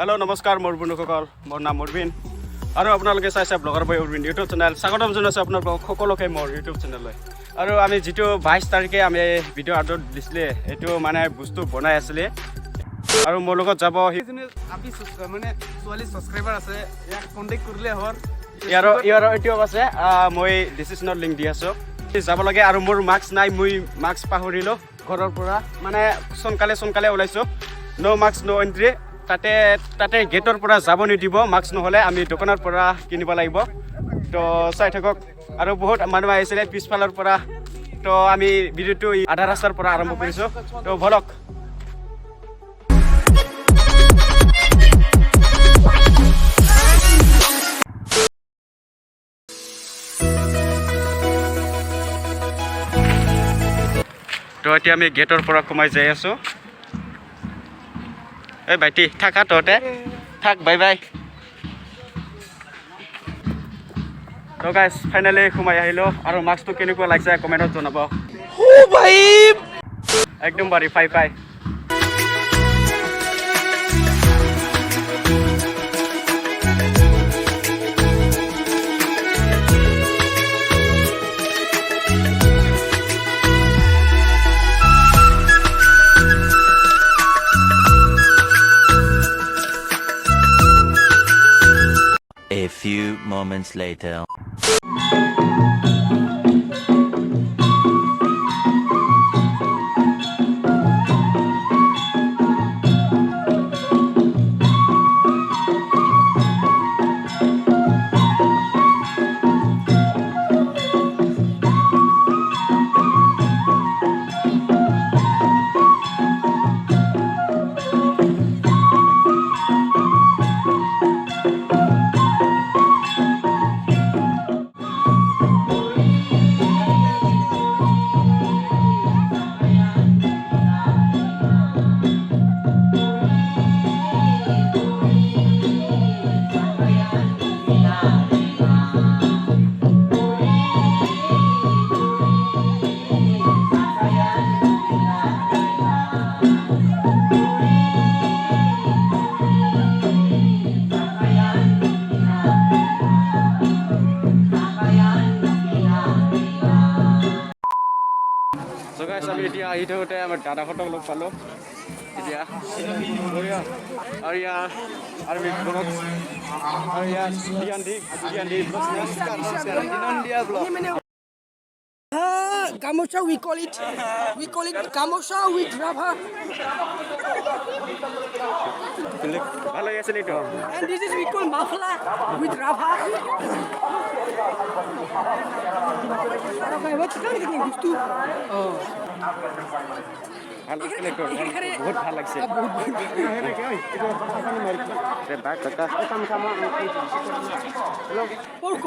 Hello, namaskar, মোৰ বন্ধুসকল মোৰ নাম Arbin আৰু আপোনালোকে চাইছে ব্লগাৰবয় Arbin ইউটিউব চেনেল স্বাগতম জনাইছো আপোনালোকক সকলোকে মোৰ ইউটিউব চেনেললৈ আৰু আমি যেটো 22 তাৰিখে আমি ভিডিও আপলোড দিছিলে এটো মানে বস্তু বনাই আছিল আৰু মোৰ লগত যাব আপনি মানে 44 সাবস্ক্রাইবার আছে ইয়াক কন্টাক্ট কৰিলে হৰ ইয়াৰ ইউটিউব আছে মই ডিসক্ৰিপচনত লিংক দি আছো যাব লাগে আৰু মোৰ মাস্ক নাই মই মাস্ক পাহৰিলো ঘৰৰ পৰা মানে সোনকালে ওলাইছো নো মাস্ক নো এন্ট্ৰি তাতে গেটৰ পৰা যাব নিদিব মাস্ক নহলে আমি দোকানৰ পৰা কিনিব লাগিব তো চাই থাকক আৰু বহুত মানুহ আহিছিল পিছফালৰ পৰা তো আমি ভিডিওটো আধা ৰাস্তাৰ পৰা আৰম্ভ কৰিছো তো ভলক তো এতিয়া আমি গেটৰ পৰা কমাই যাই আছো এই ভাইটি থাকা তোতে থাক বাই বাই তো গাইস ফাইনালি কমাই আহিলো আৰু মাস্কটো কেনেকুৱা লাগিছে কমেন্টত জনাব ও ভাই একদম বাৰি পাই A few moments later. So guys, আমি এতিয়া আহি থাকোঁতে আমাৰ দাদাহঁতক লগ পালোঁ এতিয়া আৰু ইয়াৰ আমি ব্লগ আৰু ইয়াৰ নমস্কাৰ Gamusha we call it gamusha with rubber ভালো আছে নিটো and this is we call muffler with rubber okay what kind of gusto ভালো লাগছে বহুত ভালো লাগছে pork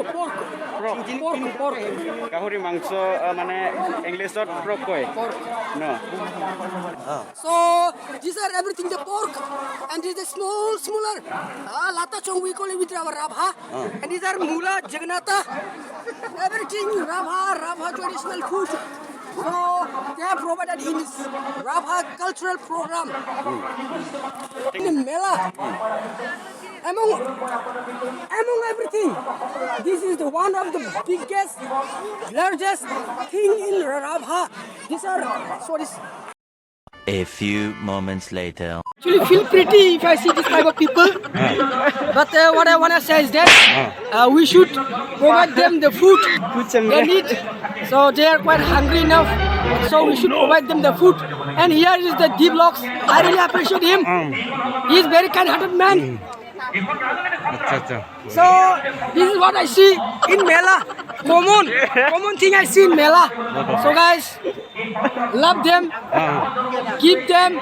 গাহৰি মাংস মানে ইংলিছত pork কয় no so these are everything the pork and this is smaller lata chong we call it with rabha and these are mula jaganata everything rabha traditional food so they have provided in this rabha cultural program in Mela among everything this is the one of the biggest largest thing in rabha these are sorry A few moments later. Actually feel pretty if I see this type of people but what I want to say is that we should provide them the food they need so they are quite hungry enough so we should provide them the food and here is the D-Blocks I really appreciate him he is very kind-hearted man so this is what I see in Mela common thing I see in Mela so guys love them keep them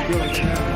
ভিডিঅ'